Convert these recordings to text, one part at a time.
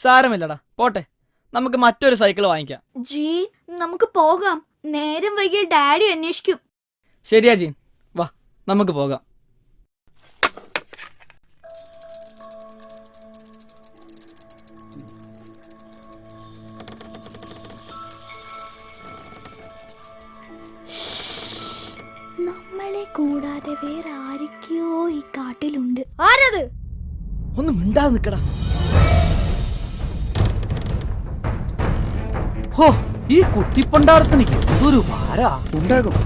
സാരമില്ലടാ, പോട്ടെ. നമുക്ക് മറ്റൊരു സൈക്കിൾ വാങ്ങിക്കാം. ജീൻ, നമുക്ക് പോകാം. നേരം വൈകിയ ഡാഡി അന്വേഷിക്കും. ശരിയാ ജീൻ, വാ നമുക്ക് പോകാം. നമ്മളെ കൂടാതെ വേറെ ആരൊക്കെയോ ഈ കാട്ടിലുണ്ട്. ആരത്? ഒന്ന് മിണ്ടാതെ നിക്കടാ. ഹോ, ഈ കുട്ടിപ്പണ്ടാരത്തിന് എന്തൊരു ഭാരാ. ഉണ്ടാകും.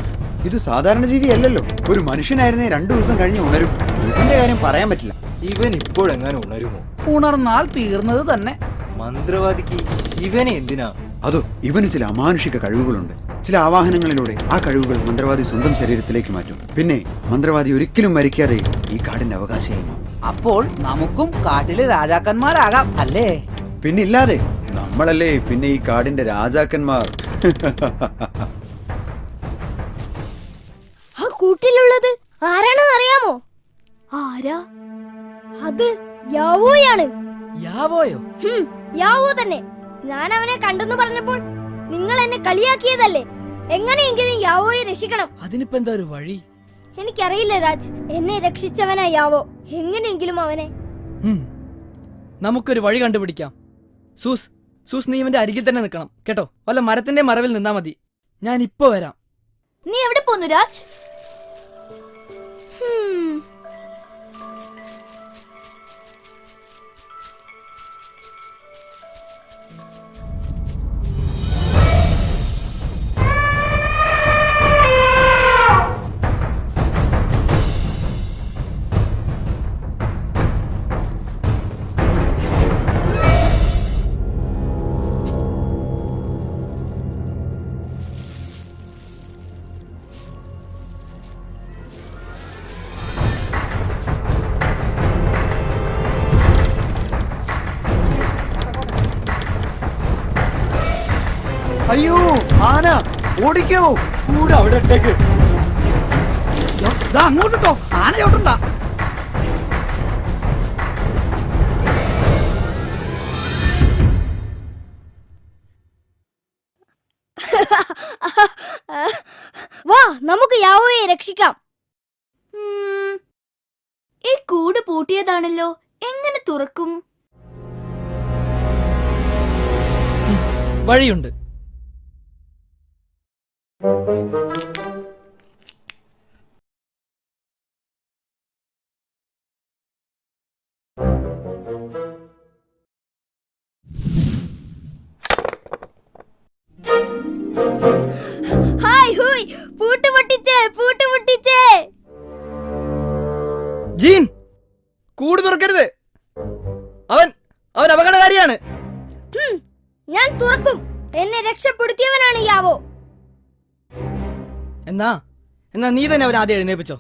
ഇത് സാധാരണ ജീവി അല്ലല്ലോ. ഒരു മനുഷ്യനായിരുന്നേ 2 ദിവസം കഴിഞ്ഞ് ഉണരും. ഇവന്റെ കാര്യം പറയാൻ പറ്റില്ല. ഇവൻ ഇപ്പോഴെങ്ങാനും ഉണരുമോ? ഉണർന്നാൽ തീർന്നത് തന്നെ. മന്ത്രവാദിക്ക് ഇവനെ എന്തിനാ? അതോ, ഇവന് ചില അമാനുഷിക കഴിവുകളുണ്ട്. ചില ആവാഹനങ്ങളിലൂടെ ആ കഴിവുകൾ മന്ത്രവാദി സ്വന്തം ശരീരത്തിലേക്ക് മാറ്റും. പിന്നെ മന്ത്രവാദി ഒരിക്കലും മരിക്കാതെ ഈ കാടിന്റെ അവകാശിയായി മാറും. അപ്പോൾ നമുക്കും കാട്ടിലെ രാജാക്കന്മാരാകാം അല്ലേ? പിന്നില്ലാതെ, നമ്മളല്ലേ പിന്നെ ഈ കാടിന്റെ രാജാക്കന്മാർ. ആ കൂട്ടിലുള്ളത് ആരാണെന്ന് അറിയാമോ? ആരാ അത്? യാവോയാണ്. യാവോയോ? യാവോ തന്നെ. ഞാൻ അവനെ കണ്ടെന്ന് പറഞ്ഞപ്പോൾ നിങ്ങൾ എന്നെ കളിയാക്കിയതല്ലേ? എങ്ങനെയെങ്കിലും യാവോയെ രക്ഷിക്കണം. അതിനിപ്പോ എന്താ ഒരു വഴി? എനിക്കറിയില്ല രാജ്. എന്നെ രക്ഷിച്ചവനാ യാവോ. എങ്ങനെയെങ്കിലും അവനെ. നമുക്കൊരു വഴി കണ്ടുപിടിക്കാം. സൂസ്, നീ ഇവന്റെ അരികിൽ തന്നെ നിൽക്കണം കേട്ടോ. വല്ല മരത്തിന്റെ മറവിൽ നിന്നാ മതി. ഞാൻ ഇപ്പൊ വരാം. നീ എവിടെ പോന്നു രാജ്? അയ്യോ, ആന! ഓടിക്കോ! കൂടെ അവിടെ ഇട്ടേക്ക്. അങ്ങോട്ടോ, ആന ചോട്ടണ്ട. വാ, നമുക്ക് യാവോയെ രക്ഷിക്കാം. ഈ കൂട് പൂട്ടിയതാണല്ലോ. എങ്ങനെ തുറക്കും? വഴിയുണ്ട്. ഹായ് ഹൂയ്, പൂട്ട് പൊട്ടിച്ചേ. ജീൻ, കൂട് തുറക്കരുത്. അവൻ അപകടകാരിയാണ്. ഞാൻ തുറക്കും. എന്നെ രക്ഷപ്പെടുത്തിയവനാണ് യാവോ. എന്നാ നീ തന്നെ അവൻ ആദ്യം എഴുന്നേപ്പിച്ചോ.